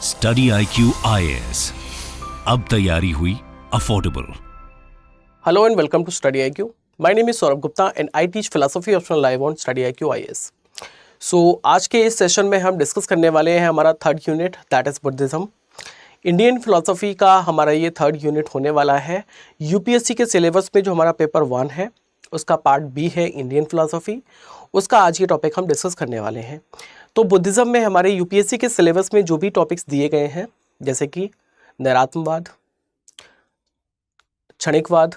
Study IQ IAS, अब तैयारी हुई affordable. Hello and welcome to Study IQ. My name is Saurabh Gupta and I teach philosophy optional live on Study IQ IAS. So आज के इस session में हम discuss करने वाले हैं हमारा third unit that is Buddhism. Indian philosophy का हमारा ये थर्ड यूनिट होने वाला है। यूपीएससी के सिलेबस में जो हमारा पेपर 1 है उसका पार्ट बी है इंडियन फिलोसफी, उसका आज ये टॉपिक हम डिस्कस करने वाले हैं। तो बुद्धिज्म में हमारे यूपीएससी के सिलेबस में जो भी टॉपिक्स दिए गए हैं जैसे कि नैरात्मवाद, क्षणिकवाद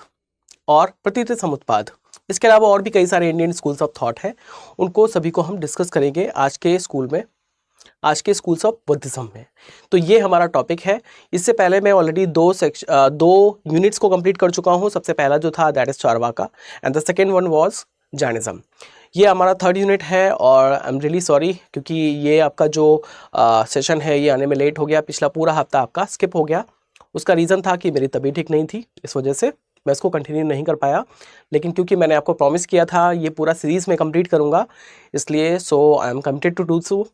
और प्रतीत समुत्पाद, इसके अलावा और भी कई सारे इंडियन स्कूल्स ऑफ थॉट हैं, उनको सभी को हम डिस्कस करेंगे आज के स्कूल्स ऑफ बुद्धिज्म में। तो ये हमारा टॉपिक है। इससे पहले मैं ऑलरेडी दो यूनिट्स को कंप्लीट कर चुका हूँ। सबसे पहला जो था that is Charvaka and the second one was Jainism. ये हमारा थर्ड यूनिट है और आई एम रियली सॉरी क्योंकि ये आपका जो सेशन है ये आने में लेट हो गया। पिछला पूरा हफ्ता आपका स्किप हो गया। उसका रीज़न था कि मेरी तबीयत ठीक नहीं थी, इस वजह से मैं इसको कंटिन्यू नहीं कर पाया। लेकिन क्योंकि मैंने आपको प्रॉमिस किया था ये पूरा सीरीज़ में कंप्लीट करूँगा, इसलिए so I am committed to do so,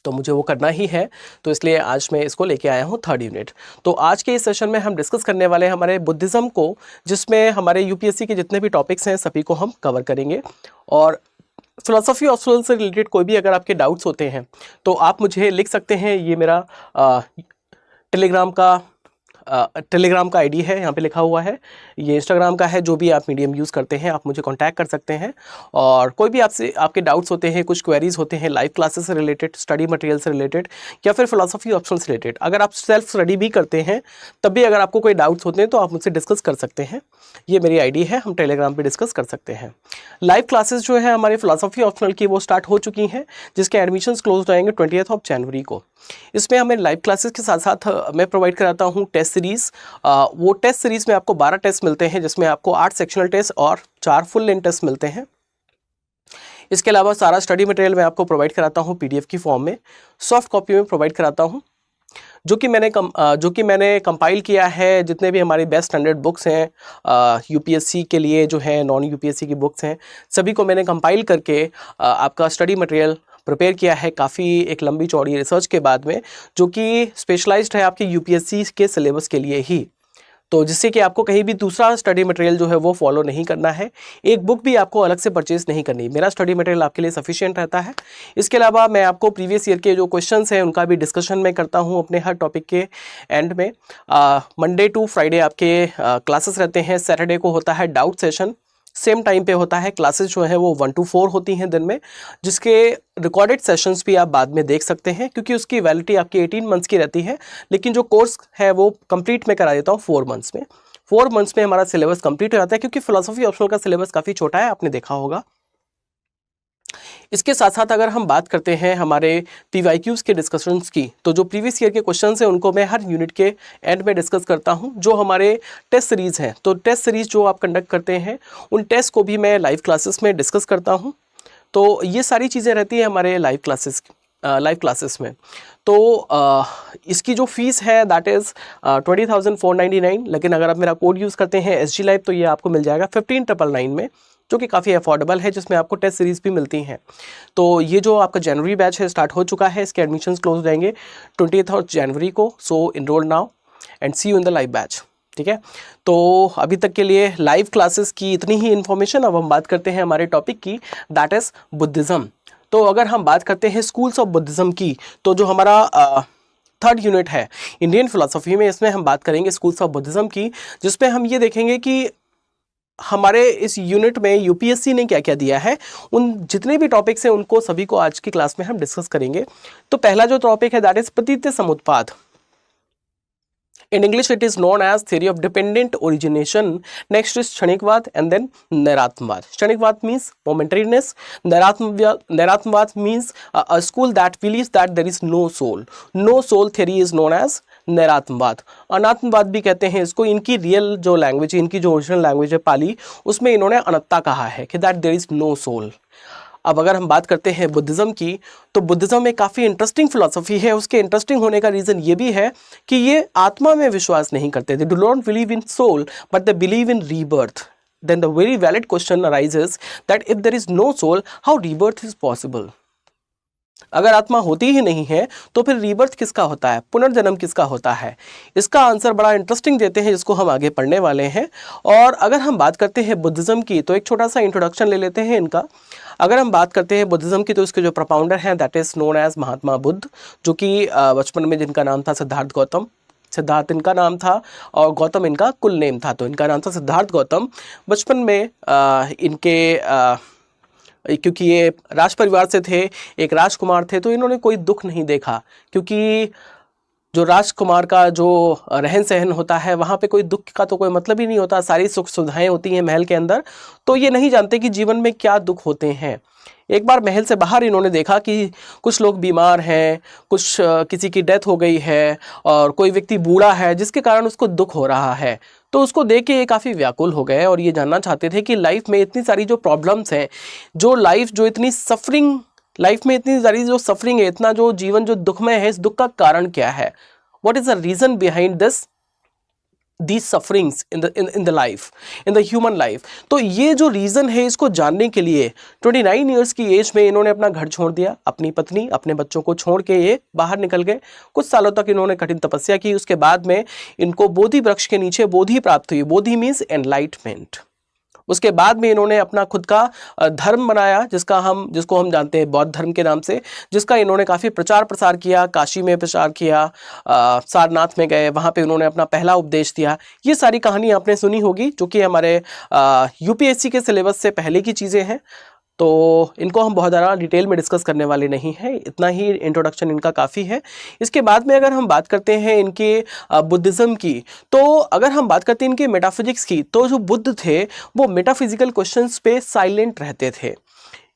तो मुझे वो करना ही है। तो इसलिए आज मैं इसको लेके आया हूँ थर्ड यूनिट। तो आज के इस सेशन में हम डिस्कस करने वाले हैं हमारे बुद्धिज़्म को, जिसमें हमारे यूपीएससी के जितने भी टॉपिक्स हैं सभी को हम कवर करेंगे। और फिलोसफी ऑफ सोल से रिलेटेड कोई भी अगर आपके डाउट्स होते हैं तो आप मुझे लिख सकते हैं। ये मेरा टेलीग्राम का आईडी है, यहाँ पे लिखा हुआ है। ये इंस्टाग्राम का है, जो भी आप मीडियम यूज़ करते हैं आप मुझे कांटेक्ट कर सकते हैं। और कोई भी आपके डाउट्स होते हैं, कुछ क्वेरीज होते हैं लाइव क्लासेस से रिलेटेड, स्टडी मटेरियल से रिलेटेड या फिर फिलोसफी ऑप्शन से रिलेटेड, अगर आप सेल्फ स्टडी भी करते हैं तब भी अगर आपको कोई डाउट्स होते हैं तो आप मुझसे डिस्कस कर सकते हैं। ये मेरी आईडी है, हम टेलीग्राम पे डिस्कस कर सकते हैं। लाइव क्लासेस जो है हमारी फिलोसफी ऑप्शनल की वो स्टार्ट हो चुकी हैं, जिसके एडमिशन्स क्लोज हो जाएंगे 20 जनवरी को। इसमें हमें लाइव क्लासेस के साथ साथ मैं प्रोवाइड कराता हूँ टेस्ट सीरीज़। वो टेस्ट सीरीज़ में आपको 12 टेस्ट मिलते हैं, जिसमें आपको 8 सेक्शनल टेस्ट और 4 फुल लेंथ टेस्ट मिलते हैं। इसके अलावा सारा स्टडी मटेरियल मैं आपको प्रोवाइड कराता हूँ PDF की फॉर्म में, सॉफ्ट कॉपी में प्रोवाइड कराता हूँ, जो कि मैंने कंपाइल किया है। जितने भी हमारी बेस्ट स्टैंडर्ड बुक्स हैं यूपीएससी के लिए, जो है नॉन यूपीएससी की बुक्स हैं, सभी को मैंने कंपाइल करके आपका स्टडी मटेरियल प्रिपेयर किया है काफ़ी एक लंबी चौड़ी रिसर्च के बाद में, जो कि स्पेशलाइज्ड है आपके यूपीएससी के सिलेबस के लिए ही। तो जिससे कि आपको कहीं भी दूसरा स्टडी मटेरियल जो है वो फॉलो नहीं करना है, एक बुक भी आपको अलग से परचेज नहीं करनी, मेरा स्टडी मटेरियल आपके लिए सफिशिएंट रहता है। इसके अलावा मैं आपको प्रीवियस ईयर के जो क्वेश्चंस हैं उनका भी डिस्कशन मैं करता हूं अपने हर टॉपिक के एंड में। मंडे टू फ्राइडे आपके क्लासेस रहते हैं, सैटरडे को होता है डाउट सेशन, सेम टाइम पे होता है। क्लासेस जो है वो 1 to 4 होती हैं दिन में, जिसके रिकॉर्डेड सेशंस भी आप बाद में देख सकते हैं, क्योंकि उसकी वैलिडिटी आपकी 18 मंथ्स की रहती है। लेकिन जो कोर्स है वो कंप्लीट मैं करा देता हूँ 4 मंथ्स में। 4 मंथ्स में हमारा सिलेबस कंप्लीट हो जाता है, क्योंकि फिलोसफी ऑप्शनल का सिलेबस काफ़ी छोटा है, आपने देखा होगा। इसके साथ साथ अगर हम बात करते हैं हमारे PYQs के डिस्कशंस की, तो जो प्रीवियस ईयर के क्वेश्चंस हैं उनको मैं हर यूनिट के एंड में डिस्कस करता हूं। जो हमारे टेस्ट सीरीज़ हैं, तो टेस्ट सीरीज़ जो आप कंडक्ट करते हैं उन टेस्ट को भी मैं लाइव क्लासेस में डिस्कस करता हूं। तो ये सारी चीज़ें रहती हैं हमारे लाइव क्लासेस में। तो इसकी जो फीस है दैट इज़ 20,499, लेकिन अगर आप मेरा कोड यूज़ करते हैं SG Live तो ये आपको मिल जाएगा 15,999 में, जो कि काफ़ी अफोर्डेबल है, जिसमें आपको टेस्ट सीरीज़ भी मिलती हैं। तो ये जो आपका जनवरी बैच है स्टार्ट हो चुका है, इसके एडमिशन्स क्लोज हो जाएंगे 20 जनवरी को। So enroll now and see you in the live batch, ठीक है। तो अभी तक के लिए लाइव क्लासेस की इतनी ही इन्फॉर्मेशन। अब हम बात करते हैं हमारे टॉपिक की, दैट इज़ बुद्धिज़्म। तो अगर हम बात करते हैं स्कूल्स ऑफ बुद्धिज़्म की, तो जो हमारा थर्ड यूनिट है इंडियन फिलोसफी में, इसमें हम बात करेंगे स्कूल्स ऑफ बुद्धिज़्म की, जिसमें हम ये देखेंगे कि हमारे इस यूनिट में यूपीएससी ने क्या क्या दिया है। उन जितने भी टॉपिक्स हैं उनको सभी को आज की क्लास में हम डिस्कस करेंगे। तो पहला जो टॉपिक है दैट इज प्रतीत समुत्पाद। In English, it is known as theory of dependent origination. Next is Kshanikvad and then Nairatmavad. Kshanikvad means momentariness. Nairatmavad means a school that believes that there is no soul. No soul theory is known as नैरात्मवाद। अनात्मवाद भी कहते हैं इसको। इनकी real जो language है, इनकी जो original language है पाली, उसमें इन्होंने अनत्ता कहा है कि that there is no soul. अब अगर हम बात करते हैं बुद्धिज़्म की, तो बुद्धिज़्म एक काफ़ी इंटरेस्टिंग फिलॉसफी है। उसके इंटरेस्टिंग होने का रीज़न ये भी है कि ये आत्मा में विश्वास नहीं करते। They do not believe in soul but they believe in rebirth. Then the very valid question arises that if there is no soul, how rebirth is possible? अगर आत्मा होती ही नहीं है तो फिर रीबर्थ किसका होता है, पुनर्जन्म किसका होता है? इसका आंसर बड़ा इंटरेस्टिंग देते हैं, जिसको हम आगे पढ़ने वाले हैं। और अगर हम बात करते हैं बुद्धिज्म की, तो एक छोटा सा इंट्रोडक्शन ले लेते हैं इनका। अगर हम बात करते हैं बुद्धिज्म की, तो इसके जो प्रोपाउंडर हैं that is known as Mahatma Buddha, जो कि बचपन में जिनका नाम था सिद्धार्थ गौतम, सिद्धार्थ इनका नाम था और गौतम इनका कुल नेम था, तो इनका नाम था सिद्धार्थ गौतम। बचपन में क्योंकि ये राज परिवार से थे, एक राजकुमार थे, तो इन्होंने कोई दुख नहीं देखा, क्योंकि जो राजकुमार का जो रहन सहन होता है वहाँ पे कोई दुख का तो कोई मतलब ही नहीं होता, सारी सुख सुविधाएं होती हैं महल के अंदर, तो ये नहीं जानते कि जीवन में क्या दुख होते हैं। एक बार महल से बाहर इन्होंने देखा कि कुछ लोग बीमार हैं, कुछ किसी की डेथ हो गई है और कोई व्यक्ति बूढ़ा है जिसके कारण उसको दुख हो रहा है। तो उसको देख के ये काफ़ी व्याकुल हो गए और ये जानना चाहते थे कि लाइफ में इतनी सारी जो प्रॉब्लम्स हैं, जो इतनी सफरिंग, लाइफ में इतनी सारी जो सफरिंग है, इतना जो जीवन जो दुखमय है, इस दुख का कारण क्या है? What is the reason behind these sufferings in the life, in the human life? तो ये जो रीज़न है, इसको जानने के लिए 29 ईयर्स की एज में इन्होंने अपना घर छोड़ दिया, अपनी पत्नी अपने बच्चों को छोड़ के ये बाहर निकल गए। कुछ सालों तक इन्होंने कठिन तपस्या की। उसके बाद में इनको बोधि वृक्ष के नीचे बोधि प्राप्त हुई। बोधि मीन्स एनलाइटमेंट। उसके बाद में इन्होंने अपना खुद का धर्म बनाया, जिसको हम जानते हैं बौद्ध धर्म के नाम से, जिसका इन्होंने काफ़ी प्रचार प्रसार किया। काशी में प्रचार किया, सारनाथ में गए, वहाँ पे उन्होंने अपना पहला उपदेश दिया। ये सारी कहानी आपने सुनी होगी, जो कि हमारे यूपीएससी के सिलेबस से पहले की चीज़ें हैं, तो इनको हम बहुत ज़्यादा डिटेल में डिस्कस करने वाले नहीं हैं, इतना ही इंट्रोडक्शन इनका काफ़ी है। इसके बाद में अगर हम बात करते हैं इनके बुद्धिज़्म की, तो अगर हम बात करते हैं इनके मेटाफिजिक्स की, तो जो बुद्ध थे वो मेटाफिजिकल क्वेश्चंस पे साइलेंट रहते थे।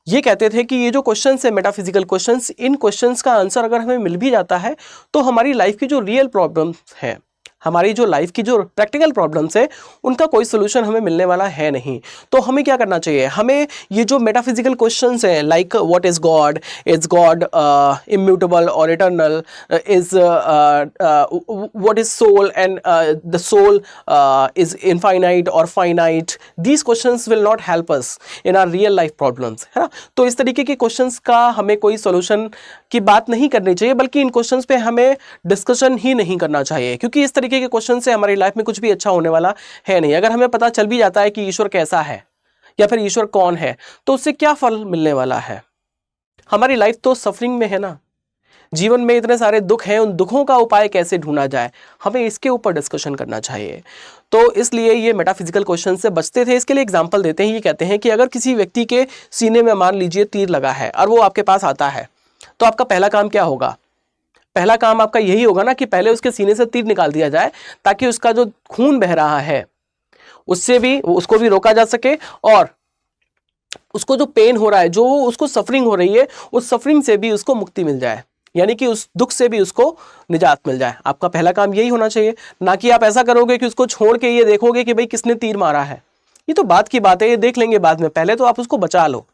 ये कहते थे कि ये जो क्वेश्चंस है मेटाफिजिकल क्वेश्चंस, इन क्वेश्चंस का आंसर अगर हमें मिल भी जाता है तो हमारी लाइफ की जो रियल प्रॉब्लम्स है, हमारी जो लाइफ की जो प्रैक्टिकल प्रॉब्लम्स है, उनका कोई सोल्यूशन हमें मिलने वाला है नहीं। तो हमें क्या करना चाहिए? हमें ये जो मेटाफिजिकल क्वेश्चंस हैं, like what is God immutable और eternal, is what is soul and the soul is infinite और finite, these questions will not help us in our real life problems, है ना। तो इस तरीके के क्वेश्चंस का हमें कोई सोल्यूशन की बात नहीं करनी चाहिए, बल्कि इन क्वेश्चंस पे हमें डिस्कशन ही नहीं करना चाहिए, क्योंकि इस तरीके के क्वेश्चन से हमारी लाइफ में कुछ भी अच्छा होने वाला है नहीं। अगर हमें पता चल भी जाता है कि ईश्वर कैसा है या फिर ईश्वर कौन है, तो उससे क्या फल मिलने वाला है? हमारी लाइफ तो सफरिंग में है ना। जीवन में इतने सारे दुख हैं, उन दुखों का उपाय कैसे ढूंढा जाए, हमें इसके ऊपर डिस्कशन करना चाहिए। तो इसलिए ये मेटाफिजिकल क्वेश्चन से बचते थे। इसके लिए एग्जांपल देते हैं। ये कहते हैं कि अगर किसी व्यक्ति के सीने में मान लीजिए तीर लगा है और वो आपके पास आता है, तो आपका पहला काम क्या होगा? पहला काम आपका यही होगा ना कि पहले उसके सीने से तीर निकाल दिया जाए, ताकि उसका जो खून बह रहा है उसको भी रोका जा सके, और उसको जो पेन हो रहा है, जो उसको सफरिंग हो रही है, उस सफरिंग से भी उसको मुक्ति मिल जाए, यानी कि उस दुख से भी उसको निजात मिल जाए। आपका पहला काम यही होना चाहिए, ना कि आप ऐसा करोगे कि उसको छोड़ के ये देखोगे कि भाई किसने तीर मारा है। ये तो बात की बात है, ये देख लेंगे बाद में। पहले तो आप उसको बचा लो।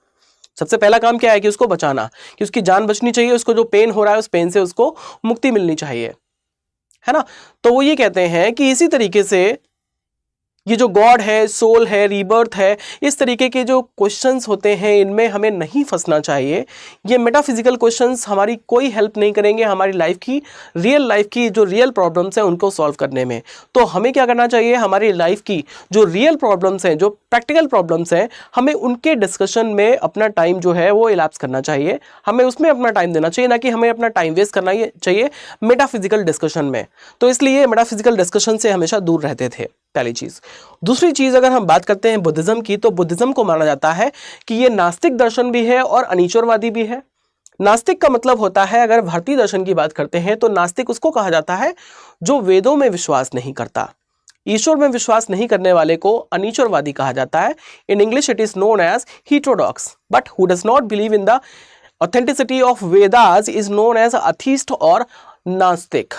सबसे पहला काम क्या है कि उसको बचाना, कि उसकी जान बचनी चाहिए, उसको जो पेन हो रहा है उस पेन से उसको मुक्ति मिलनी चाहिए, है ना। तो वो ये कहते हैं कि इसी तरीके से ये जो गॉड है, सोल है, रीबर्थ है, इस तरीके के जो क्वेश्चंस होते हैं, इनमें हमें नहीं फंसना चाहिए। ये मेटाफिजिकल क्वेश्चंस हमारी कोई हेल्प नहीं करेंगे हमारी लाइफ की, रियल लाइफ की जो रियल प्रॉब्लम्स हैं उनको सॉल्व करने में। तो हमें क्या करना चाहिए? हमारी लाइफ की जो रियल प्रॉब्लम्स हैं, जो प्रैक्टिकल प्रॉब्लम्स हैं, हमें उनके डिस्कशन में अपना टाइम जो है वो इलाप्स करना चाहिए, हमें उसमें अपना टाइम देना चाहिए, ना कि हमें अपना टाइम वेस्ट करना चाहिए मेटाफिजिकल डिस्कशन में। तो इसलिए मेटाफिजिकल डिस्कशन से हमेशा दूर रहते थे, पहली चीज। दूसरी चीज, अगर हम बात करते हैं बुद्धिज्म की, तो बुद्धिज्म को माना जाता है कि ये नास्तिक दर्शन भी है और अनीश्वरवादी भी है। नास्तिक का मतलब होता है, अगर भारतीय दर्शन की बात करते हैं तो नास्तिक उसको कहा जाता है जो वेदों में विश्वास नहीं करता। ईश्वर में विश्वास नहीं करने वाले को अनीश्वरवादी कहा जाता है। In English it is known as heterodox, but who does not believe in the authenticity of Vedas is known as atheist और नास्तिक।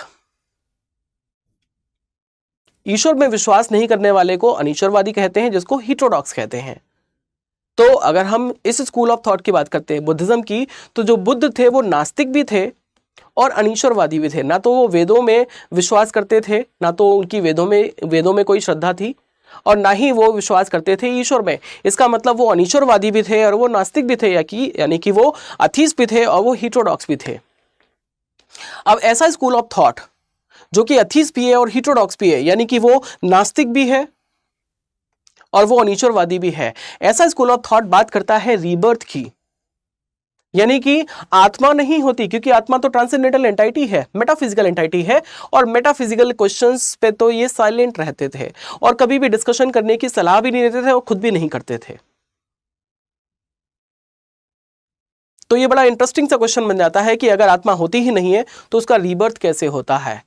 ईश्वर में विश्वास नहीं करने वाले को अनीश्वरवादी कहते हैं, जिसको हीटेरोडॉक्स कहते हैं। तो अगर हम इस स्कूल ऑफ थॉट की बात करते हैं बुद्धिज्म की, तो जो बुद्ध थे वो नास्तिक भी थे और अनीश्वरवादी भी थे। ना तो वो वेदों में विश्वास करते थे, ना तो उनकी वेदों में कोई श्रद्धा थी। और ना ही वो विश्वास करते थे ईश्वर में। इसका मतलब वो अनीश्वरवादी भी थे और वो नास्तिक भी थे, यानी कि वो अथीस्ट भी थे और वो हेटेरोडॉक्स भी थे। अब ऐसा स्कूल ऑफ थॉट जो कि अथीस्ट भी है और हेटेरोडॉक्स भी है, यानी कि वो नास्तिक भी है और वो अनीश्वरवादी भी है, ऐसा स्कूल ऑफ थॉट बात करता है रीबर्थ की, यानी कि आत्मा नहीं होती, क्योंकि आत्मा तो ट्रांसेंडेंटल एंटाइटी है, मेटाफिजिकल एंटाइटी है, और मेटाफिजिकल क्वेश्चंस पे तो ये साइलेंट रहते थे और कभी भी डिस्कशन करने की सलाह भी नहीं देते थे और खुद भी नहीं करते थे। तो ये बड़ा इंटरेस्टिंग सा क्वेश्चन बन जाता है कि अगर आत्मा होती ही नहीं है तो उसका रीबर्थ कैसे होता है।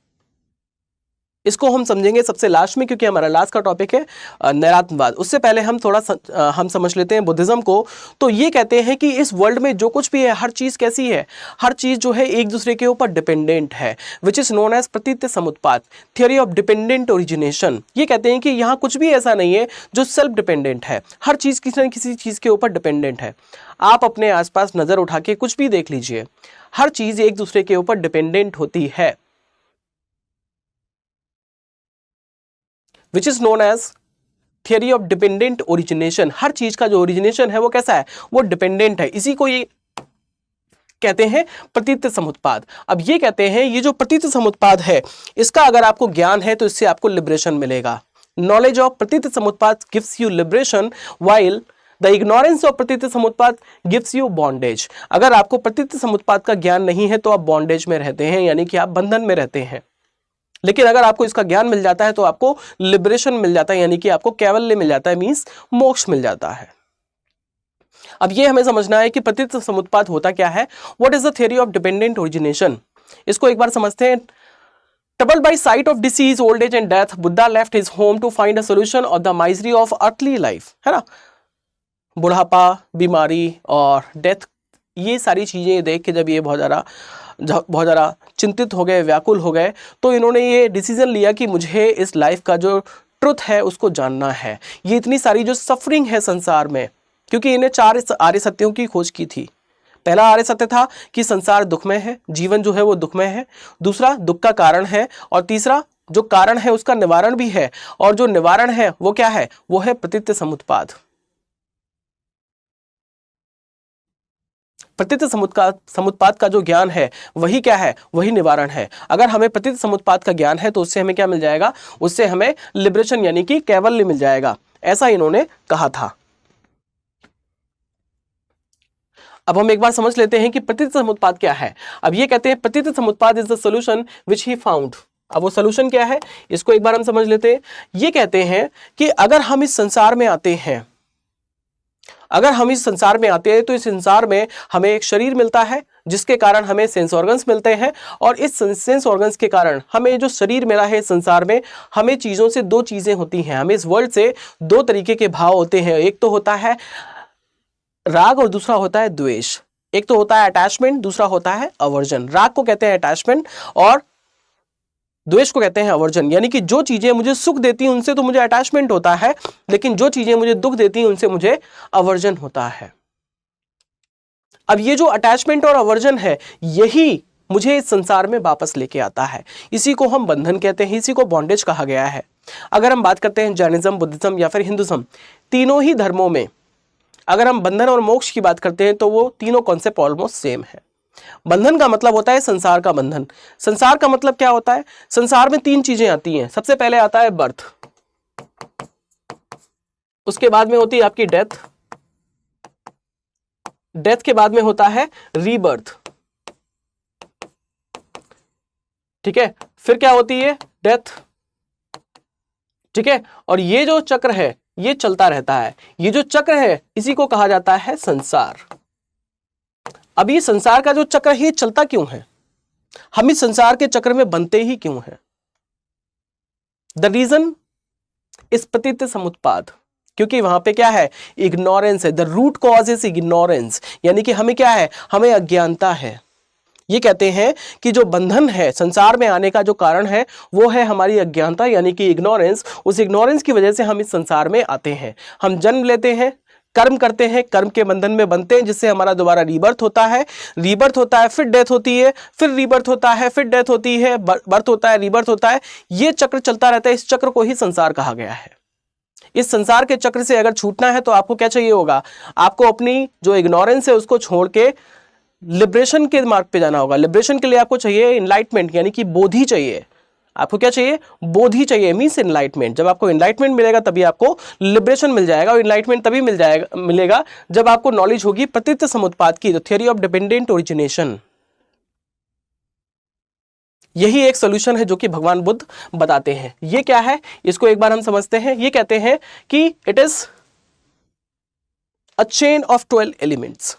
इसको हम समझेंगे सबसे लास्ट में, क्योंकि हमारा लास्ट का टॉपिक है नैरात्यवाद। उससे पहले हम थोड़ा हम समझ लेते हैं बुद्धिज्म को। तो ये कहते हैं कि इस वर्ल्ड में जो कुछ भी है, हर चीज़ कैसी है, हर चीज़ जो है एक दूसरे के ऊपर डिपेंडेंट है, which is known as pratitya samutpada, theory of dependent origination. ये कहते हैं कि यहाँ कुछ भी ऐसा नहीं है जो सेल्फ डिपेंडेंट है, हर चीज़ किसी न किसी चीज़ के ऊपर डिपेंडेंट है। आप अपने आसपास नज़र उठा के कुछ भी देख लीजिए, हर चीज़ एक दूसरे के ऊपर डिपेंडेंट होती है, which is known as theory of dependent origination. हर चीज का जो ओरिजिनेशन है वो कैसा है, वो डिपेंडेंट है। इसी को ये कहते हैं प्रतीत्य समुत्पाद। अब ये कहते हैं ये जो प्रतीत्य समुत्पाद है, इसका अगर आपको ज्ञान है तो इससे आपको लिबरेशन मिलेगा। Knowledge of प्रतीत्य समुत्पाद gives you liberation, while the ignorance of प्रतीत्य समुत्पाद gives you bondage. अगर आपको प्रतीत्य समुत्पाद का ज्ञान नहीं है तो आप बॉन्डेज में रहते हैं, यानी कि आप बंधन में रहते हैं। लेकिन अगर आपको इसका ज्ञान मिल जाता है तो आपको लिबरेशन मिल जाता है, यानी कि आपको कैवल्य मिल जाता है, मींस मोक्ष मिल जाता है। अब ये हमें समझना है कि प्रतीत्य समुत्पाद होता क्या है। What is the theory of dependent origination, इसको एक बार समझते हैं। Troubled by sight of disease, old age and death, Buddha left his home to find a solution of the misery of earthly life, है ना। बुढ़ापा, बीमारी और डेथ, ये सारी चीजें देख के जब ये बहुत ज़्यादा चिंतित हो गए, व्याकुल हो गए, तो इन्होंने ये डिसीजन लिया कि मुझे इस लाइफ का जो ट्रुथ है उसको जानना है। ये इतनी सारी जो सफरिंग है संसार में, क्योंकि इन्हें 4 आर्य सत्यों की खोज की थी। पहला आर्य सत्य था कि संसार दुखमय है, जीवन जो है वो दुखमय है। दूसरा, दुख का कारण है। और तीसरा, जो कारण है उसका निवारण भी है, और जो निवारण है वो क्या है, वो है प्रतीत्य समुत्पाद। प्रतीत्य समुत्पाद का जो ज्ञान है वही क्या है, वही निवारण है। अगर हमें प्रतीत्य समुत्पाद का ज्ञान है तो उससे हमें क्या मिल जाएगा, उससे हमें लिबरेशन यानी कि कैवल्य मिल जाएगा, ऐसा इन्होंने कहा था। अब हम एक बार समझ लेते हैं कि प्रतीत्य समुत्पाद क्या है। अब ये कहते हैं प्रतीत्य समुत्पाद is the solution which he found. अब वो सोल्यूशन क्या है, इसको एक बार हम समझ लेते हैं। ये कहते हैं कि अगर हम इस संसार में आते हैं, अगर हम इस संसार में आते हैं तो इस संसार में हमें एक शरीर मिलता है जिसके कारण हमें सेंस ऑर्गन्स मिलते हैं, और इस सेंस ऑर्गन्स के कारण हमें जो शरीर मिला है इस संसार में, हमें चीज़ों से 2 चीज़ें होती हैं, हमें इस वर्ल्ड से 2 तरीके के भाव होते हैं। एक तो होता है राग और दूसरा होता है द्वेष। एक तो होता है अटैचमेंट, दूसरा होता है अवर्जन। राग को कहते हैं अटैचमेंट और द्वेष को कहते हैं अवर्जन। यानी कि जो चीजें मुझे सुख देती हैं उनसे तो मुझे अटैचमेंट होता है, लेकिन जो चीजें मुझे दुख देती हैं उनसे मुझे अवर्जन होता है। अब ये जो अटैचमेंट और अवर्जन है यही मुझे इस संसार में वापस लेके आता है। इसी को हम बंधन कहते हैं, इसी को बॉन्डेज कहा गया है। अगर हम बात करते हैं जैनिज्म, बुद्धिज्म या फिर हिंदुज्म, तीनों ही धर्मों में अगर हम बंधन और मोक्ष की बात करते हैं तो वो तीनों कॉन्सेप्ट ऑलमोस्ट सेम है। बंधन का मतलब होता है संसार का बंधन। संसार का मतलब क्या होता है, संसार में 3 चीजें आती हैं। सबसे पहले आता है बर्थ, उसके बाद में होती है आपकी डेथ, डेथ के बाद में होता है रीबर्थ, ठीक है, फिर क्या होती है डेथ, ठीक है। और ये जो चक्र है ये चलता रहता है। ये जो चक्र है इसी को कहा जाता है संसार। अब ये संसार का जो चक्र है ये चलता क्यों है, हम इस संसार के चक्र में बनते ही क्यों हैं? The reason is pratitya samutpada, क्योंकि वहां पे क्या है, इग्नोरेंस है। The root cause is ignorance, यानी कि हमें क्या है, हमें अज्ञानता है। ये कहते हैं कि जो बंधन है, संसार में आने का जो कारण है वो है हमारी अज्ञानता, यानी कि इग्नोरेंस। उस इग्नोरेंस की वजह से हम इस संसार में आते हैं। हम जन्म लेते हैं, कर्म करते हैं, कर्म के बंधन में बनते हैं, जिससे हमारा दोबारा रीबर्थ होता है। रीबर्थ होता है, फिर डेथ होती है, फिर रीबर्थ होता है, फिर डेथ होती है, बर्थ होता है, रीबर्थ होता है। ये चक्र चलता रहता है। इस चक्र को ही संसार कहा गया है। इस संसार के चक्र से अगर छूटना है तो आपको क्या चाहिए होगा, आपको अपनी जो इग्नोरेंस है उसको छोड़ के लिबरेशन के मार्ग पे जाना होगा। लिबरेशन के लिए आपको चाहिए इनलाइटमेंट, यानी कि बोधि चाहिए। आपको क्या चाहिए, बोधि चाहिए, मींस इनलाइटमेंट। जब आपको इनलाइटमेंट मिलेगा तभी आपको लिबरेशन मिल जाएगा, और इनलाइटमेंट तभी मिलेगा जब आपको नॉलेज होगी प्रतीत समुत्पाद की, थ्योरी ऑफ डिपेंडेंट ओरिजिनेशन। यही एक सोल्यूशन है जो कि भगवान बुद्ध बताते हैं। ये क्या है, इसको एक बार हम समझते हैं। ये कहते हैं कि it is a chain of 12 elements.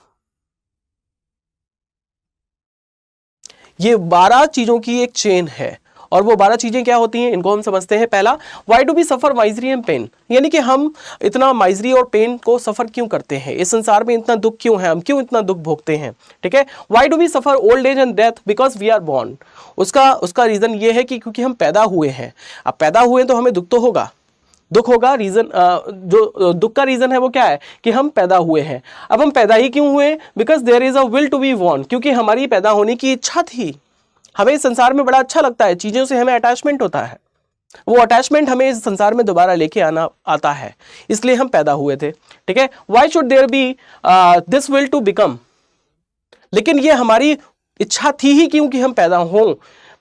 ये 12 चीजों की एक चेन है, और वो 12 चीजें क्या होती हैं इनको हम समझते हैं। पहला, why do we suffer misery and pain, यानी कि हम इतना माइजरी और पेन को सफर क्यों करते हैं, इस संसार में इतना दुख क्यों है, हम क्यों इतना दुख भोगते हैं। ठीक है, why do we suffer old age and death, because we are born. उसका रीजन ये है कि क्योंकि हम पैदा हुए हैं। अब पैदा हुए तो हमें दुख तो होगा, दुख होगा। रीजन जो दुख का रीजन है वो क्या है कि हम पैदा हुए हैं। अब हम पैदा ही क्यों हुए, because there is a will to be born, क्योंकि हमारी पैदा होने की इच्छा थी। हमें इस संसार में बड़ा अच्छा लगता है, चीजों से हमें अटैचमेंट होता है, वो अटैचमेंट हमें इस संसार में दोबारा लेके आना आता है, इसलिए हम पैदा हुए थे। ठीक है, why should there be this will to become, लेकिन ये हमारी इच्छा थी ही क्यों कि हम पैदा हों,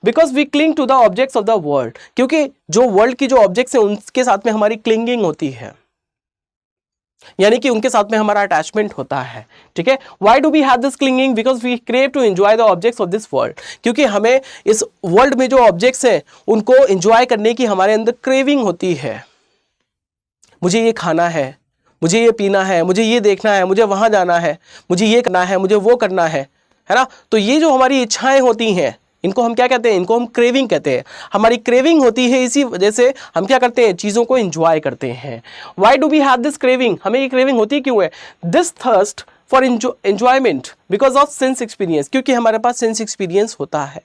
because we cling to the objects of the world, क्योंकि जो वर्ल्ड की जो ऑब्जेक्ट्स हैं उनके साथ में हमारी क्लिंगिंग होती है, यानी कि उनके साथ में हमारा अटैचमेंट होता है। ठीक है, why do we have this clinging, because we crave to enjoy the objects of this world, क्योंकि हमें इस वर्ल्ड में जो ऑब्जेक्ट्स हैं उनको एंजॉय करने की हमारे अंदर क्रेविंग होती है। मुझे ये खाना है, मुझे ये पीना है, मुझे ये देखना है, मुझे वहां जाना है, मुझे ये करना है, मुझे वो करना है ना। तो ये जो हमारी इच्छाएं होती हैं इनको हम क्या कहते हैं, इनको हम क्रेविंग कहते हैं। हमारी क्रेविंग होती है, इसी वजह से हम क्या करते हैं, चीजों को एंजॉय करते हैं। Why do we have this craving, हमें ये क्रेविंग होती क्यों है, this thirst for enjoyment because of sense experience, क्योंकि हमारे पास सेंस एक्सपीरियंस होता है।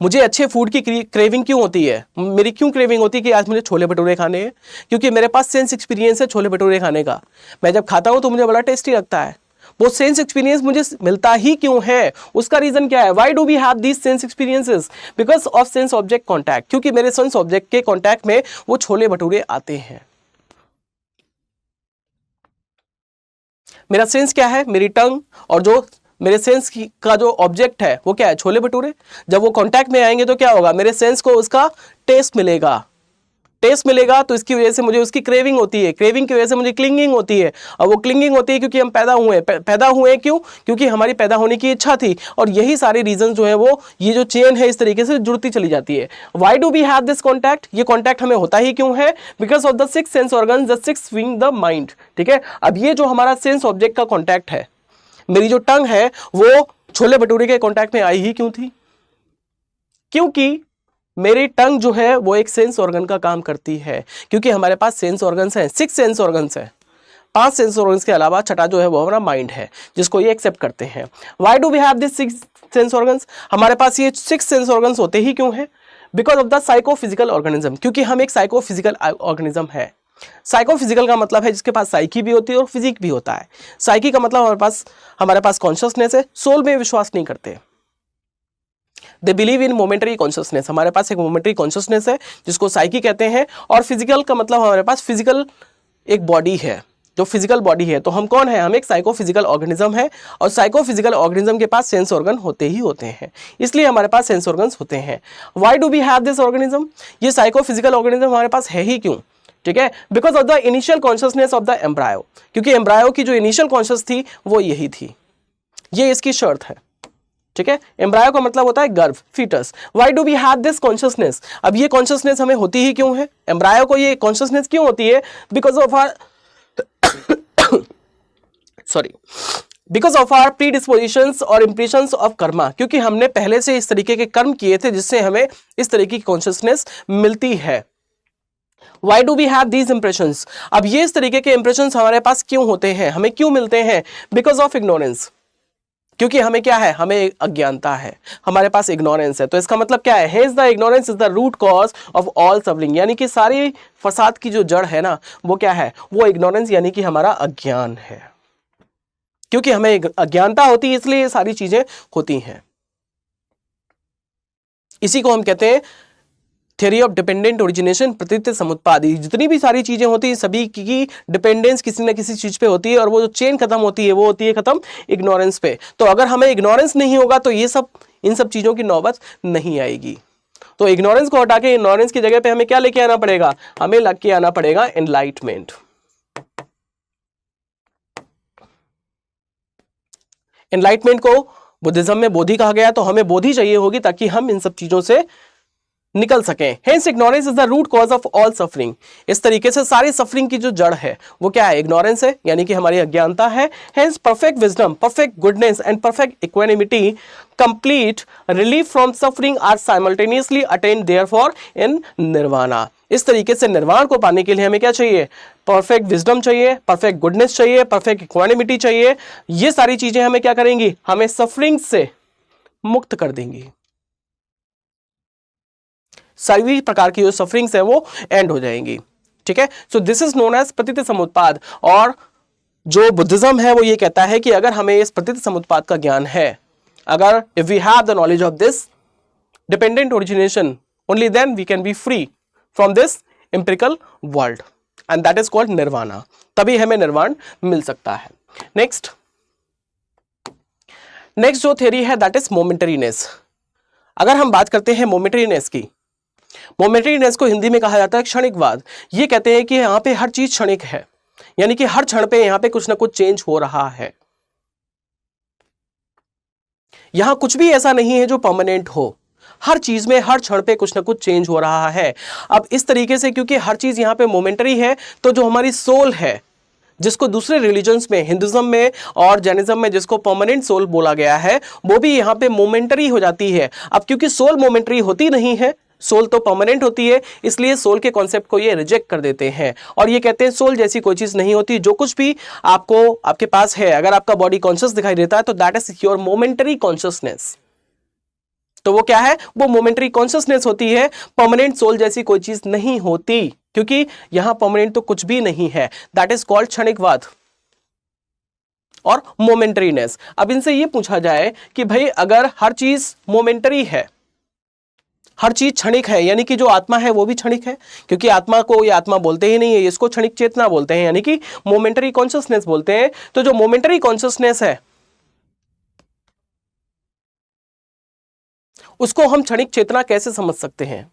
मुझे अच्छे फूड की क्रेविंग क्यों होती है, मेरी क्यों क्रेविंग होती है कि आज मुझे छोले भटूरे खाने हैं, क्योंकि मेरे पास सेंस एक्सपीरियंस है छोले भटूरे खाने का। मैं जब खाता हूं तो मुझे बड़ा टेस्टी लगता है। वो सेंस एक्सपीरियंस मुझे मिलता ही क्यों है, उसका रीजन क्या है, why do we have these sense experiences, because of sense object contact, क्योंकि मेरे सेंस ऑब्जेक्ट के कॉन्टैक्ट में वो छोले भटूरे आते हैं। मेरा सेंस क्या है, मेरी टंग, और जो मेरे सेंस का जो ऑब्जेक्ट है वो क्या है, छोले भटूरे। जब वो कांटेक्ट में आएंगे तो क्या होगा, मेरे सेंस को उसका टेस्ट मिलेगा, टेस्ट मिलेगा, तो इसकी वजह से मुझे उसकी क्रेविंग होती है, क्रेविंग की वजह से मुझे क्लिंगिंग होती है, और वो क्लिंगिंग होती है क्योंकि हम पैदा हुए क्यों, क्योंकि हमारी पैदा होने की इच्छा थी। और यही सारे रीजन जो है वो, ये जो चेन है इस तरीके से जुड़ती चली जाती है। Why do we have this contact, ये कॉन्टैक्ट हमें होता ही क्यों है, because of the 6 sense organ, the 6 being the mind. ठीक है, अब ये जो हमारा सेंस ऑब्जेक्ट का कॉन्टैक्ट है, मेरी जो टंग है वो छोले भटूरे के कॉन्टैक्ट में आई ही क्यों थी, क्योंकि मेरी टंग जो है वो एक सेंस ऑर्गन का काम करती है, क्योंकि हमारे पास सेंस ऑर्गन्स हैं, 6 सेंस ऑर्गन्स हैं। 5 सेंस ऑर्गन्स के अलावा छठा जो है वो हमारा माइंड है, जिसको ये एक्सेप्ट करते हैं। Why do we have this 6 sense organs, हमारे पास ये 6 सेंस ऑर्गन्स होते ही क्यों हैं, because of the psychophysical organism, क्योंकि हम एक साइकोफिजिकल ऑर्गेनिज्म है। साइकोफिजिकल का मतलब है जिसके पास साइकी भी होती है और फिजिक भी होता है। साइकी का मतलब हमारे पास कॉन्शियसनेस है, सोल में विश्वास नहीं करते, दे बिलीव इन मोमेंटरी कॉन्शियसनेस। हमारे पास एक मोमेंटरी कॉन्शियसनेस है जिसको साइकी कहते हैं। और फिजिकल का मतलब हमारे पास फिजिकल एक बॉडी है, जो फिजिकल बॉडी है। तो हम कौन है, हम एक साइकोफिजिकल ऑर्गेनिज्म है, और साइकोफिजिकल ऑर्गेनिज्म के पास सेंस ऑर्गन होते ही होते हैं, इसलिए हमारे पास सेंस ऑर्गन्स होते हैं। Why do we have this organism, ये साइकोफिजिकल ऑर्गेनिज्म हमारे पास है ही क्यों, ठीक है, because of the initial consciousness of the embryo, क्योंकि एम्ब्रायो की जो इनिशियल कॉन्शियस थी वो यही थी, ये इसकी शर्त है। ठीक है, एम्ब्रायो का मतलब होता है गर्भ, foetus. Why do we have this consciousness, अब ये कॉन्शियसनेस हमें होती ही क्यों है, एम्ब्रायो को ये कॉन्शियसनेस क्यों होती है, because of our because of our predispositions और इंप्रेशंस ऑफ कर्मा, क्योंकि हमने पहले से इस तरीके के कर्म किए थे जिससे हमें इस तरीके की कॉन्शियसनेस मिलती है। Why do we have these impressions? अब ये इस तरीके के इंप्रेशंस हमारे पास क्यों होते हैं, हमें क्यों मिलते हैं, बिकॉज ऑफ इग्नोरेंस, क्योंकि हमें क्या है, हमें अज्ञानता है, हमारे पास इग्नोरेंस है। तो इसका मतलब क्या है, hence the ignorance is the root cause of all suffering, यानी कि सारी फसाद की जो जड़ है ना वो क्या है, वो इग्नोरेंस यानी कि हमारा अज्ञान है। क्योंकि हमें अज्ञानता होती है इसलिए ये सारी चीजें होती हैं। इसी को हम कहते हैं थ्योरी ऑफ डिपेंडेंट ओरिजिनेशन, प्रतीत समुत्पाद, जितनी भी सारी चीजें होती हैं सभी की डिपेंडेंस किसी ना किसी चीज पे होती है, और वो जो चेन खत्म होती है वो होती है खत्म इग्नोरेंस पे। तो अगर हमें इग्नोरेंस नहीं होगा तो ये सब इन सब चीजों की नौबत नहीं आएगी। तो इग्नोरेंस को हटा के इग्नोरेंस की जगह पे हमें क्या लेके आना पड़ेगा, हमें लग के आना पड़ेगा एनलाइटमेंट। एनलाइटमेंट को बुद्धिज्म में बोधि कहा गया, तो हमें बोधि चाहिए होगी ताकि हम इन सब चीजों से निकल सकें। Hence ignorance is the root cause of all suffering. इस तरीके से सारी सफरिंग की जो जड़ है वो क्या है, इग्नोरेंस है, यानी कि हमारी अज्ञानता है। Hence perfect wisdom, perfect goodness and perfect equanimity, complete relief from suffering are simultaneously attained therefore in nirvana. इस तरीके से निर्वाण को पाने के लिए हमें क्या चाहिए, परफेक्ट विजडम चाहिए, परफेक्ट गुडनेस चाहिए, परफेक्ट इक्वानिमिटी चाहिए। ये सारी चीजें हमें क्या करेंगी, हमें सफरिंग से मुक्त कर देंगी। सभी प्रकार की जो सफरिंग्स है वो एंड हो जाएंगी। ठीक है, so this is known as pratitya samutpada. और जो बुद्धिज्म है वो ये कहता है कि अगर हमें इस प्रतीत समुत्पाद का ज्ञान है, अगर if we have the knowledge of this dependent origination, only then we can be free from this empirical world and that is called nirvana. तभी हमें निर्वाण मिल सकता है। नेक्स्ट जो थ्योरी है दैट इज मोमेंटरीनेस। अगर हम बात करते हैं मोमेंटरीनेस की, मोमेंटरीनेस को हिंदी में कहा जाता है क्षणिकवाद। ये कहते हैं कि यहां पे हर चीज क्षणिक है, यानी कि हर क्षण पे यहां पे कुछ ना कुछ चेंज हो रहा है। यहां कुछ भी ऐसा नहीं है जो परमानेंट हो, हर चीज में हर क्षण पे कुछ ना कुछ चेंज हो रहा है। अब इस तरीके से क्योंकि हर चीज यहां पे मोमेंटरी है, तो जो हमारी सोल है, जिसको दूसरे रिलीजन्स में, हिंदुज्म में और जैनिज्म में जिसको परमानेंट सोल बोला गया है, वो भी यहां पे मोमेंटरी हो जाती है। अब क्योंकि सोल मोमेंटरी होती नहीं है, सोल तो परमानेंट होती है, इसलिए सोल के कॉन्सेप्ट को ये रिजेक्ट कर देते हैं और ये कहते हैं सोल जैसी कोई चीज नहीं होती। जो कुछ भी आपको आपके पास है, अगर आपका बॉडी कॉन्शियस दिखाई देता है तो that is your momentary consciousness. तो वो क्या है, वो मोमेंटरी कॉन्शियसनेस होती है, परमानेंट सोल जैसी कोई चीज नहीं होती, क्योंकि यहां परमानेंट तो कुछ भी नहीं है। दैट इज कॉल्ड क्षणिकवाद और मोमेंटरीनेस। अब इनसे ये पूछा जाए कि भाई अगर हर चीज मोमेंटरी है, हर चीज क्षणिक है, यानी कि जो आत्मा है वो भी क्षणिक है, क्योंकि आत्मा को ये आत्मा बोलते ही नहीं है, इसको क्षणिक चेतना बोलते हैं, यानी कि मोमेंटरी कॉन्शियसनेस बोलते हैं। तो जो मोमेंटरी कॉन्शियसनेस है उसको हम क्षणिक चेतना कैसे समझ सकते हैं?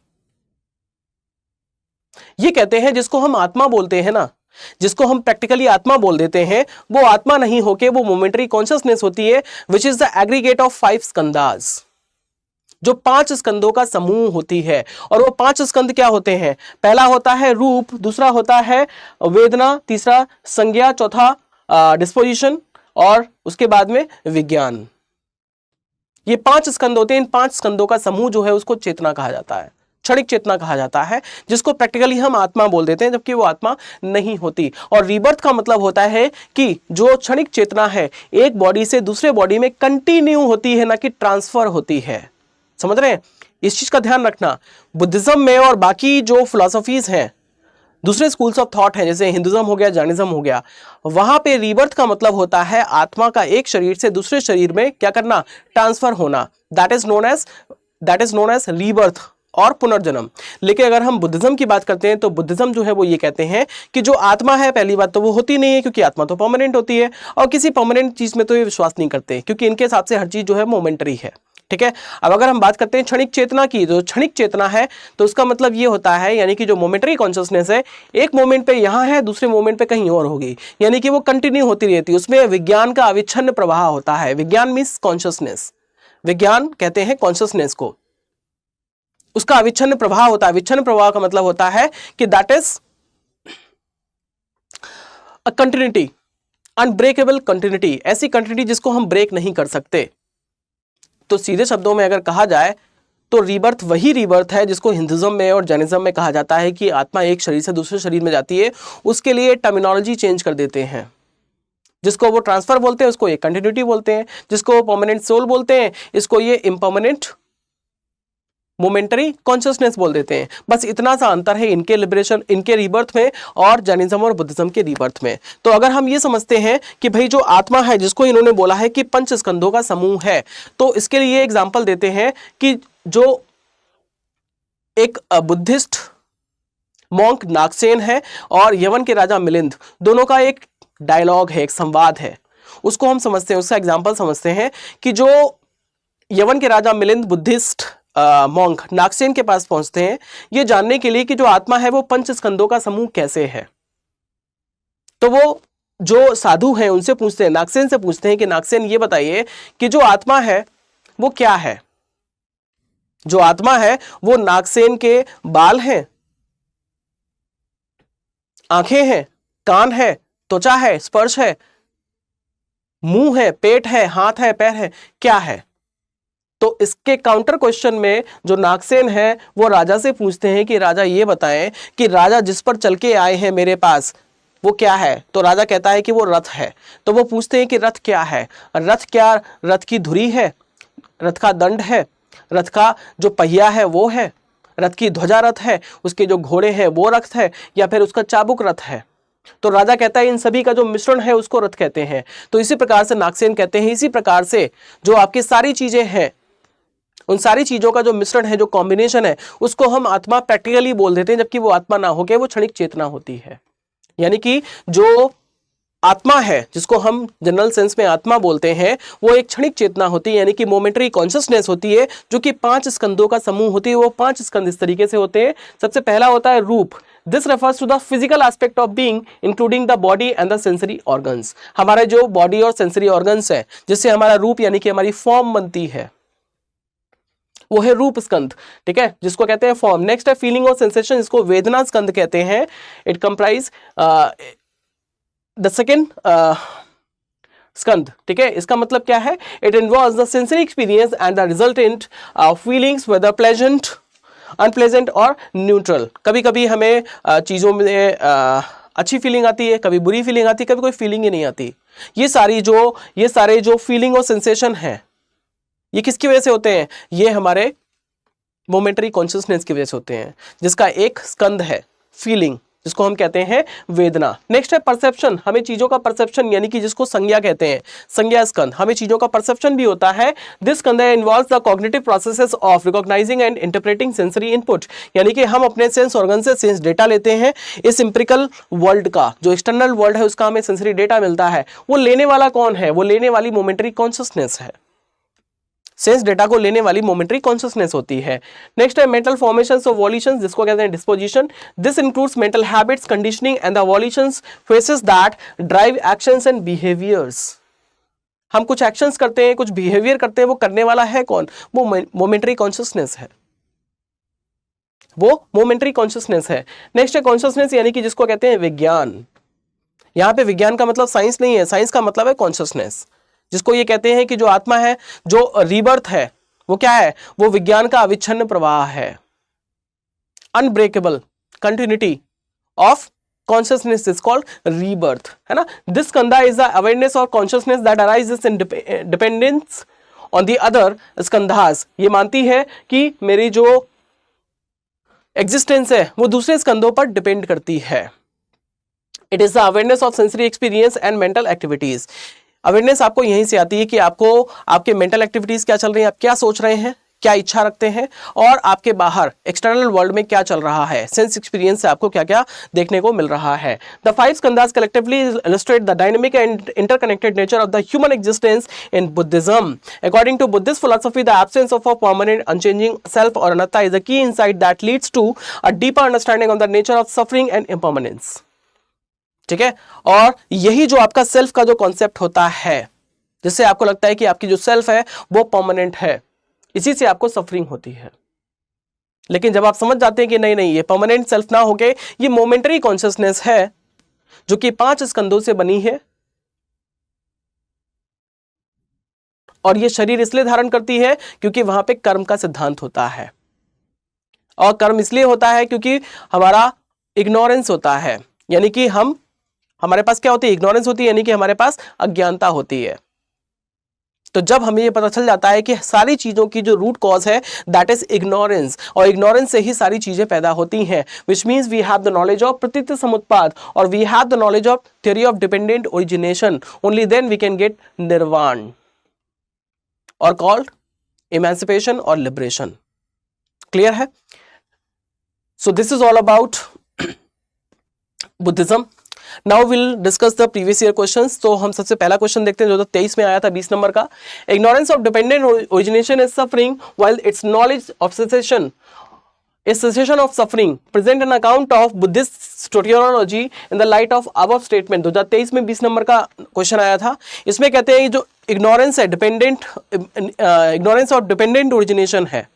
ये कहते हैं जिसको हम आत्मा बोलते हैं ना, जिसको हम प्रैक्टिकली आत्मा बोल देते हैं, वो आत्मा नहीं होके वो मोमेंटरी कॉन्शियसनेस होती है, which is the aggregate of 5 स्कंदास, जो 5 स्कंदों का समूह होती है। और वो 5 स्कंद क्या होते हैं? पहला होता है रूप, दूसरा होता है वेदना, तीसरा संज्ञा, चौथा डिस्पोजिशन और उसके बाद में विज्ञान। ये 5 स्कंद होते हैं। इन 5 स्कंदों का समूह जो है उसको चेतना कहा जाता है, क्षणिक चेतना कहा जाता है, जिसको प्रैक्टिकली हम आत्मा बोल देते हैं, जबकि वो आत्मा नहीं होती। और रीबर्थ का मतलब होता है कि जो क्षणिक चेतना है एक बॉडी से दूसरे बॉडी में कंटिन्यू होती है, ना कि ट्रांसफर होती है। समझ रहे हैं? इस चीज का ध्यान रखना। बुद्धिज्म में और बाकी जो फिलॉसफीज हैं, दूसरे स्कूल्स ऑफ थॉट हैं, जैसे हिंदुज्म हो गया, जैनिज्म हो गया, वहां पे रीबर्थ का मतलब होता है आत्मा का एक शरीर से दूसरे शरीर में क्या करना, ट्रांसफर होना। That is known as rebirth और पुनर्जन्म। लेकिन अगर हम बुद्धिज्म की बात करते हैं तो बुद्धिज्म जो है वो ये कहते हैं कि जो आत्मा है, पहली बात तो वो होती नहीं है, क्योंकि आत्मा तो परमानेंट होती है, और किसी परमानेंट चीज में तो ये विश्वास नहीं करते, क्योंकि इनके हिसाब से हर चीज जो है मोमेंटरी है। ठीक है, अब अगर हम बात करते हैं क्षणिक चेतना की, जो क्षणिक चेतना है तो उसका मतलब ये होता है, यानी कि जो मोमेंटरी कॉन्शियसनेस है, एक मोमेंट पे यहां है, दूसरे मोमेंट पे कहीं और होगी, यानी कि वो कंटिन्यू होती रहती है। उसमें विज्ञान का अविच्छिन्न प्रवाह होता है। विज्ञान मीन्स कॉन्शियसनेस, विज्ञान कहते हैं कॉन्शियसनेस को, उसका अविच्छिन्न प्रवाह होता है। अविच्छिन्न प्रवाह का मतलब होता है कि that is a continuity, unbreakable continuity, ऐसी कंटिन्यूटी जिसको हम ब्रेक नहीं कर सकते। तो सीधे शब्दों में अगर कहा जाए तो रीबर्थ वही रीबर्थ है जिसको हिंदुज्म में और जैनिज्म में कहा जाता है कि आत्मा एक शरीर से दूसरे शरीर में जाती है। उसके लिए टर्मिनोलॉजी चेंज कर देते हैं, जिसको वो ट्रांसफर बोलते हैं उसको ये कंटिन्यूटी बोलते हैं, जिसको परमानेंट सोल बोलते हैं इसको ये इम्परमानेंट मोमेंटरी कॉन्शियसनेस बोल देते हैं। बस इतना सा अंतर है इनके लिबरेशन, इनके रीबर्थ में और जैनिज्म और बुद्धिज्म के रीबर्थ में। तो अगर हम ये समझते हैं कि भाई जो आत्मा है, जिसको इन्होंने बोला है कि 5 स्कंदों का समूह है, तो इसके लिए एग्जांपल देते हैं कि जो एक बुद्धिस्ट मॉन्क नागसेन है और यवन के राजा मिलिंद, दोनों का एक डायलॉग है, एक संवाद है, उसको हम समझते हैं, उसका एग्जाम्पल समझते हैं कि जो यवन के राजा मिलिंद बुद्धिस्ट मॉन्क नागसेन के पास पहुंचते हैं ये जानने के लिए कि जो आत्मा है वो पंच स्कंदों का समूह कैसे है। तो वो जो साधु हैं उनसे पूछते हैं, नागसेन से पूछते हैं कि नागसेन ये बताइए कि जो आत्मा है वो क्या है। जो आत्मा है वो नागसेन के बाल हैं, आंखें हैं, कान है, त्वचा है, स्पर्श है, मुंह है, पेट है, हाथ है, पैर है, क्या है। तो इसके काउंटर क्वेश्चन में जो नागसेन है वो राजा से पूछते हैं कि राजा ये बताएं कि राजा जिस पर चल के आए हैं मेरे पास वो क्या है। तो राजा कहता है कि वो रथ है। तो वो पूछते हैं कि रथ क्या है। रथ क्या, रथ की धुरी है, रथ का दंड है, रथ का जो पहिया है वो है, रथ की ध्वजा रथ है, उसके जो घोड़े हैं वो रथ है, या फिर उसका चाबुक रथ है। तो राजा कहता है इन सभी का जो मिश्रण है उसको रथ कहते हैं। तो इसी प्रकार से नागसेन कहते हैं इसी प्रकार से जो आपकी सारी चीजें हैं उन सारी चीजों का जो मिश्रण है, जो कॉम्बिनेशन है, उसको हम आत्मा प्रैक्टिकली बोल देते हैं, जबकि वो आत्मा ना होके वो क्षणिक चेतना होती है। यानी कि जो आत्मा है जिसको हम जनरल सेंस में आत्मा बोलते हैं वो एक क्षणिक चेतना होती है, यानी कि मोमेंटरी कॉन्शियसनेस होती है, जो कि 5 स्कंदों का समूह होती है। वो 5 स्कंद इस तरीके से होते हैं। सबसे पहला होता है रूप। This refers to the physical aspect of being including the body and the sensory organs. हमारे जो बॉडी और सेंसरी ऑर्गन्स है जिससे हमारा रूप यानी कि हमारी फॉर्म बनती है वो है रूप स्कंद, ठीक है, जिसको कहते हैं फॉर्म। नेक्स्ट है फीलिंग और सेंसेशन, जिसको वेदना स्कंद कहते हैं। It comprise the second skandha, ठीक है। इसका मतलब क्या है, it involves the sensory experience and the resultant feelings whether pleasant, unpleasant और न्यूट्रल। कभी कभी हमें चीजों में अच्छी फीलिंग आती है, कभी बुरी फीलिंग आती है, कभी कोई फीलिंग ही नहीं आती। ये सारे जो फीलिंग और सेंसेशन है ये किसकी वजह से होते हैं, ये हमारे मोमेंटरी कॉन्शियसनेस की वजह से होते हैं, जिसका एक स्कंद है फीलिंग, जिसको हम कहते हैं वेदना। नेक्स्ट है परसेप्शन, हमें चीजों का परसेप्शन यानी कि जिसको संज्ञा कहते हैं, संज्ञा स्कंद, हमें चीजों का परसेप्शन भी होता है। This Skanda involves the cognitive processes of recognising and interpreting sensory input, यानी कि हम अपने सेंस ऑर्गन से सेंस डेटा लेते हैं। इस एम्पिरिकल वर्ल्ड का जो एक्सटर्नल वर्ल्ड है उसका हमें सेंसरी डेटा मिलता है। वो लेने वाला कौन है, वो लेने वाली मोमेंटरी कॉन्शियसनेस है। सेंस डेटा को लेने वाली मोमेंटरी कॉन्शियसनेस होती है। नेक्स्ट है मेंटल फॉर्मेशंस और वॉल्यूशंस, जिसको कहते हैं disposition. This includes mental habits, conditioning and the volitions forces that drive actions and behaviours. हम कुछ एक्शंस करते हैं, कुछ बिहेवियर करते हैं, वो करने वाला है कौन, वो मोमेंटरी कॉन्शियसनेस है, वो मोमेंटरी कॉन्शियसनेस है। नेक्स्ट है कॉन्शियसनेस, यानी कि जिसको कहते हैं विज्ञान। यहां पे विज्ञान का मतलब साइंस नहीं है, साइंस का मतलब है कॉन्शियसनेस, जिसको ये कहते हैं कि जो आत्मा है, जो रीबर्थ है, वो क्या है, वो विज्ञान का अविच्छिन्न प्रवाह है, unbreakable continuity of consciousness is called rebirth, है ना। This skandha is the awareness और consciousness that arises in dependence on the other skandhas. ये मानती है कि मेरी जो एग्जिस्टेंस है वो दूसरे स्कंदों पर डिपेंड करती है। It is the awareness of sensory experience and mental activities. Awareness आपको यहीं से आती है कि आपको आपके मेंटल एक्टिविटीज क्या चल रही हैं, आप क्या सोच रहे हैं, क्या इच्छा रखते हैं, और आपके बाहर एक्सटर्नल वर्ल्ड में क्या चल रहा है। सेंस एक्सपीरियंस से आपको क्या क्या देखने को मिल रहा है। The 5 skandhas collectively illustrate the dynamic and interconnected nature of the human existence in Buddhism. According to Buddhist philosophy, the absence of a permanent unchanging self और anatta is a key insight that leads to a deeper understanding of the nature of suffering and impermanence, ठीक है। और यही जो आपका self का जो concept होता है, जिससे आपको लगता है कि आपकी जो सेल्फ है वो परमानेंट है, इसी से आपको सफरिंग होती है। लेकिन जब आप समझ जाते हैं कि नहीं नहीं, ये परमानेंट सेल्फ ना होके ये मोमेंटरी कॉन्शियसनेस है जो कि 5 स्कंदों से बनी है, और ये शरीर इसलिए धारण करती है क्योंकि वहां पे कर्म का सिद्धांत होता है। और कर्म इसलिए होता है क्योंकि हमारा इग्नोरेंस होता है, यानी कि हमारे पास क्या होती है, इग्नोरेंस होती है, यानी कि हमारे पास अज्ञानता होती है। तो जब हमें ये पता चल जाता है कि सारी चीजों की जो रूट कॉज है दैट इज इग्नोरेंस, और इग्नोरेंस से ही सारी चीजें पैदा होती हैं, which means we have the knowledge of pratitya samutpada और we have the knowledge of theory of dependent origination, only then we can get nirvana और कॉल्ड इमेंसिपेशन और लिबरेशन। क्लियर है। So this is all about Buddhism. Now we'll discuss the previous year questions. तो हम सबसे पहला question देखते हैं जो 23 में आया था 20 नंबर का. Ignorance of dependent origination is suffering while its knowledge of cessation is cessation of suffering. Present an account of Buddhist soteriology in the light of above statement. 2023 में 20 नंबर का क्वेश्चन आया था. इसमें कहते हैं जो ignorance है ignorance of dependent origination है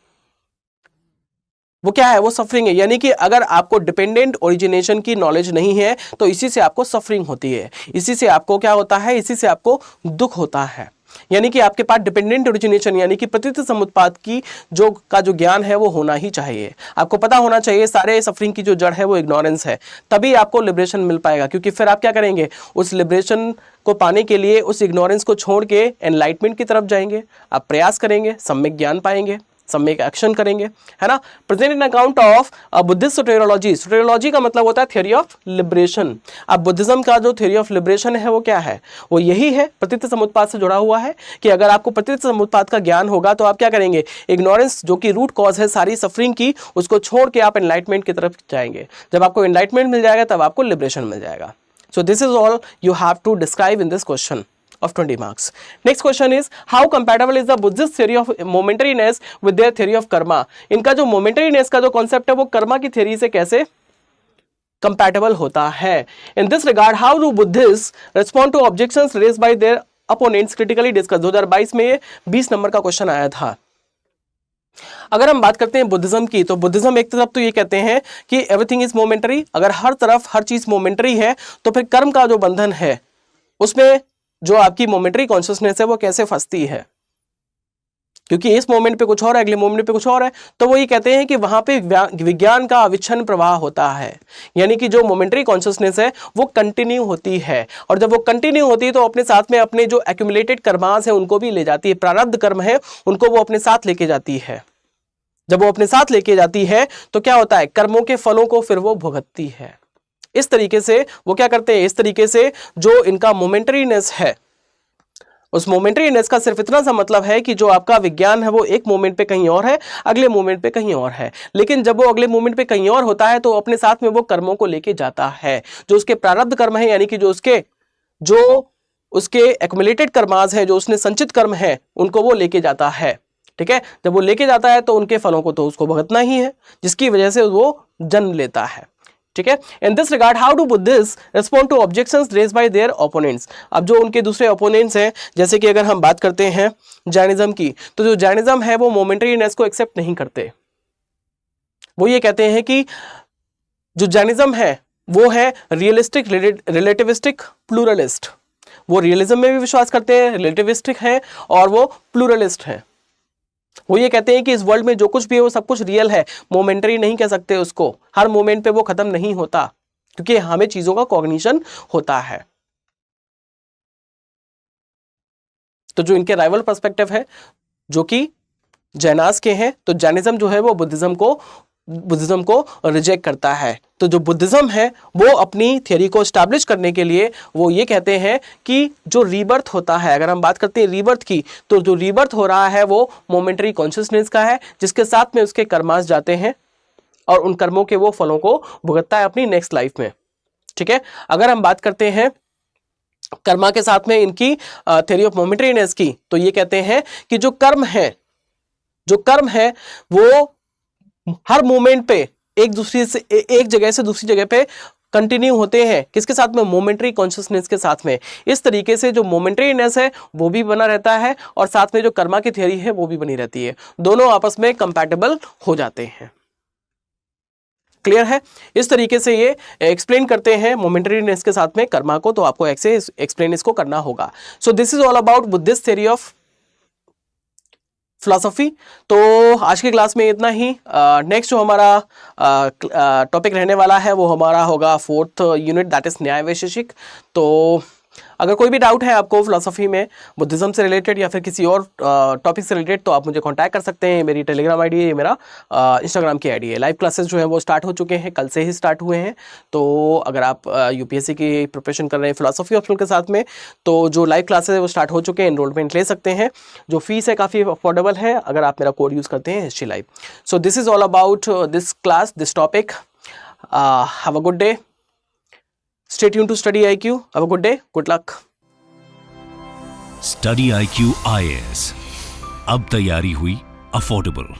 वो क्या है, वो सफरिंग है. यानी कि अगर आपको डिपेंडेंट ओरिजिनेशन की नॉलेज नहीं है तो इसी से आपको सफरिंग होती है, इसी से आपको क्या होता है, इसी से आपको दुख होता है. यानी कि आपके पास डिपेंडेंट ओरिजिनेशन यानी कि प्रतीत समुत्पाद की जो ज्ञान है वो होना ही चाहिए. आपको पता होना चाहिए सारे सफरिंग की जो जड़ है वो इग्नोरेंस है, तभी आपको लिबरेशन मिल पाएगा. क्योंकि फिर आप क्या करेंगे, उस लिबरेशन को पाने के लिए उस इग्नोरेंस को छोड़ के एनलाइटमेंट की तरफ जाएंगे, आप प्रयास करेंगे, सम्यक ज्ञान पाएंगे, सम्यक एक्शन करेंगे, है ना. Present in account of Buddhist soteriology. Soteriology का मतलब होता है थ्योरी ऑफ लिबरेशन. अब बुद्धिज्म का जो थ्योरी ऑफ लिबरेशन है वो क्या है, वो यही है, प्रतीत समुत्पाद से जुड़ा हुआ है. कि अगर आपको प्रतीत समुत्पाद का ज्ञान होगा तो आप क्या करेंगे, इग्नोरेंस जो कि रूट कॉज है सारी सफरिंग की, उसको छोड़ के आप एनलाइटमेंट की तरफ जाएंगे. जब आपको एनलाइटमेंट मिल जाएगा तब आपको लिबरेशन मिल जाएगा. So this is all you have to describe in this question of 20 marks. Next question is how compatible is the Buddhist theory of momentariness with their theory of karma. इनका जो momentariness का जो concept है वो कर्मा की theory से कैसे compatible होता है. In this regard, how do Buddhists respond to objections raised by their opponents critically discussed. 2022 में ये 20 नंबर का क्वेश्चन आया था. अगर हम बात करते हैं बुद्धिज्म की तो बुद्धिज्म एक तरफ तो ये कहते हैं कि एवरीथिंग इज मोमेंटरी. अगर हर तरफ हर चीज मोमेंटरी है तो फिर कर्म का जो बंधन है उसमें जो आपकी मोमेंटरी कॉन्शियसनेस है वो कैसे फंसती है, क्योंकि इस मोमेंट पे कुछ और है, अगले मोमेंट पे कुछ और है. तो वो ये कहते हैं कि वहां पे विज्ञान का अविच्छिन्न प्रवाह होता है. यानी कि जो मोमेंटरी कॉन्शियसनेस है वो कंटिन्यू होती है, और जब वो कंटिन्यू होती है तो अपने साथ में अपने जो एक्यूमुलेटेड कर्मास है उनको भी ले जाती है, प्रारब्ध कर्म है उनको वो अपने साथ लेके जाती है. जब वो अपने साथ लेके जाती है तो क्या होता है, कर्मों के फलों को फिर वो भुगतती है. इस तरीके से वो क्या करते हैं, इस तरीके से जो इनका मोमेंटरीनेस है उस मोमेंटरीनेस का सिर्फ इतना सा मतलब है कि जो आपका विज्ञान है वो एक मोमेंट पे कहीं और है, अगले मोमेंट पे कहीं और है. लेकिन जब वो अगले मोमेंट पे कहीं और होता है तो अपने साथ में वो कर्मों को लेके जाता है, जो उसके प्रारब्ध कर्म है, यानी कि जो उसके एक्युमुलेटेड कर्मास है, जो उसने संचित कर्म है उनको वो लेके जाता है. ठीक है, जब वो लेके जाता है तो उनके फलों को तो उसको भुगतना ही है, जिसकी वजह से वो जन्म लेता है. ठीक है. In this regard how do Buddhists respond to objections raised by their opponents. अब जो उनके दूसरे ओपोनेंट्स हैं, जैसे कि अगर हम बात करते हैं जैनिज्म की, तो जो जैनिज्म है वो मोमेंटरीनेस को एक्सेप्ट नहीं करते. वो ये कहते हैं कि जो जैनिज्म है वो है रियलिस्टिक रिलेटिविस्टिक प्लूरलिस्ट. वो रियलिज्म में भी विश्वास करते हैं, रिलेटिविस्टिक है और वो प्लूरलिस्ट है. वो ये कहते हैं कि इस वर्ल्ड में जो कुछ भी है वो सब कुछ रियल है, मोमेंटरी नहीं कह सकते उसको, हर मोमेंट पे वो खत्म नहीं होता, क्योंकि हमें चीजों का कॉग्निशन होता है. तो जो इनके राइवल पर्सपेक्टिव है जो कि जैनास के हैं, तो जैनिज्म जो है वो बुद्धिज्म को रिजेक्ट करता है. तो जो बुद्धिज्म है वो अपनी थियरी को एस्टैब्लिश करने के लिए वो ये कहते हैं कि जो रीबर्थ होता है, अगर हम बात करते हैं रीबर्थ की, तो जो रीबर्थ हो रहा है वो मोमेंटरी कॉन्शियसनेस का है, जिसके साथ में उसके कर्मास जाते हैं और उन कर्मों के वो फलों को भुगतता है अपनी नेक्स्ट लाइफ में. ठीक है. अगर हम बात करते हैं कर्मा के साथ में इनकी थियरी ऑफ मोमेंटरीनेस की, तो ये कहते हैं कि जो कर्म है वो हर मोमेंट पे एक जगह से दूसरी जगह पे कंटिन्यू होते हैं. किसके साथ में, मोमेंटरी कॉन्शियसनेस के साथ में. इस तरीके से जो मोमेंटरीनेस है वो भी बना रहता है और साथ में जो कर्मा की थियरी है वो भी बनी रहती है. दोनों आपस में कंपैटिबल हो जाते हैं. क्लियर है. इस तरीके से ये एक्सप्लेन करते हैं मोमेंटरीनेस के साथ में कर्मा को, तो आपको ऐसे एक्सप्लेन इसको करना होगा. सो this is all about Buddhist theory of philosophy. तो आज की क्लास में इतना ही. नेक्स्ट जो हमारा टॉपिक रहने वाला है वो हमारा होगा 4th यूनिट, दैट इज न्याय वैशेषिक. तो अगर कोई भी डाउट है आपको फिलोसफी में, बुद्धिज्म से रिलेटेड या फिर किसी और टॉपिक से रिलेटेड, तो आप मुझे कांटेक्ट कर सकते हैं। मेरी टेलीग्राम आईडी है, मेरा इंस्टाग्राम की आईडी है। लाइव क्लासेस जो है वो स्टार्ट हो चुके हैं, कल से ही स्टार्ट हुए हैं। तो अगर आप यूपीएससी की प्रिपरेशन कर रहे हैं फिलोसफी ऑप्शनल के साथ में, तो जो लाइव क्लासेस है वो स्टार्ट हो चुके हैं, एनरोलमेंट ले सकते हैं। जो फीस है काफ़ी अफोर्डेबल है अगर आप मेरा कोड यूज़ करते हैं history live. So this is all about this class, this topic. Have a good day, stay tuned to study IQ। Have a good day, good luck. Study IQ IAS, अब तैयारी हुई affordable.